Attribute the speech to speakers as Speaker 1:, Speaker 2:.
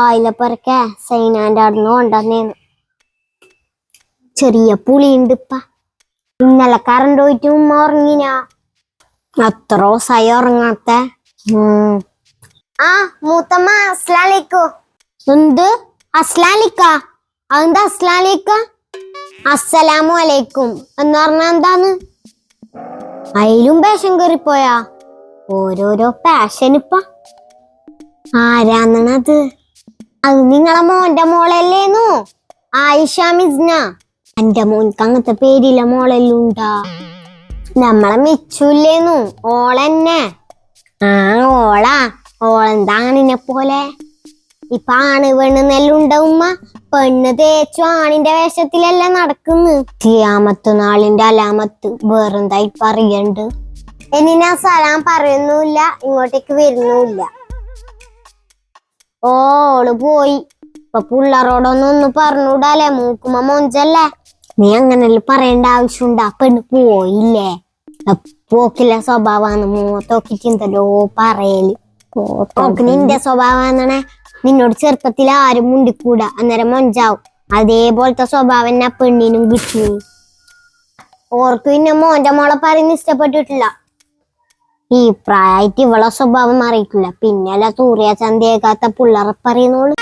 Speaker 1: ആയിലപ്പറക്ക സൈനാന്റെ അവിടുന്ന് കൊണ്ടുവന്നേന്ന്. ചെറിയ പുളിയുണ്ട് ഇപ്പ. ഇന്നലെ കറണ്ട് പോയിട്ട് ഉമ്മ ഉറങ്ങിനാ. അത്ര ദിവസമായി ഉറങ്ങാത്ത. ആ മൂത്തമ്മ അസ്ലാലിക്കോ. എന്ത് അസ്ലാലിക്ക? അതെന്താ അസ്ലാലിക്ക? അസ്സലാമു അലൈക്കും എന്ന് പറഞ്ഞ എന്താന്ന്? അതിലും പാഷൻ കയറിപ്പോയാ. ഓരോരോ പാഷൻ ഇപ്പ. ആരാന്നണത്? അത് നിങ്ങളെ മോന്റെ മോളല്ലേന്നു, ആയിഷ മിസ്ന. എന്റെ മോൻക്ക് അങ്ങനത്തെ പേരില്ല മോളെല്ലാം ഉണ്ടാ. നമ്മളെ മിച്ചൂല്ലേന്നു, ഓളന്നെ. ആ ഓളാ. ഓളെന്താ ആണിനെ പോലെ. ഇപ്പൊ ആണ് പെണ്ണെല്ലാം ഉണ്ടാവുമ്മ. പെണ്ണ് തേച്ചു ആണിന്റെ വേഷത്തിലല്ലേ നടക്കുന്നു. ഖിയാമത്ത് നാളിന്റെ അലാമത്ത് വേറെന്തായി പറയണ്ട്. ഇനി ഞാൻ സലാം പറയുന്നുമില്ല, ഇങ്ങോട്ടേക്ക് വരുന്നുമില്ല. ഓള് പോയി. ഇപ്പൊ പിള്ളേരോടൊന്നും പറഞ്ഞൂടാലേ, മൂക്കുമ്മ മൊഞ്ചല്ലേ. നീ അങ്ങനെല്ലാം പറയേണ്ട ആവശ്യമുണ്ടാ? പെണ്ണ് പോയില്ലേ. പോക്കില്ല സ്വഭാവമാണ്. മൂത്തോക്കിച്ചെന്തല്ലോ പറയല്. ഓക്ക് നിന്റെ സ്വഭാവം നിന്നോട് ചെറുപ്പത്തിൽ ആരും മുണ്ടിക്കൂടാ, അന്നേരം മൊഞ്ചാവും. അതേപോലത്തെ സ്വഭാവം എന്നാ പെണ്ണിനും കിട്ടി. ഓർക്ക് പിന്നെ മോന്റെ മോളെ പറയുന്ന ഇഷ്ടപ്പെട്ടിട്ടില്ല. ഈ പ്രായമായിട്ട് ഇവളെ സ്വഭാവം മാറിയിട്ടില്ല. പിന്നെയല്ല സൂര്യ ചന്തയേക്കാത്ത പിള്ളേരെ പറയുന്നോള്.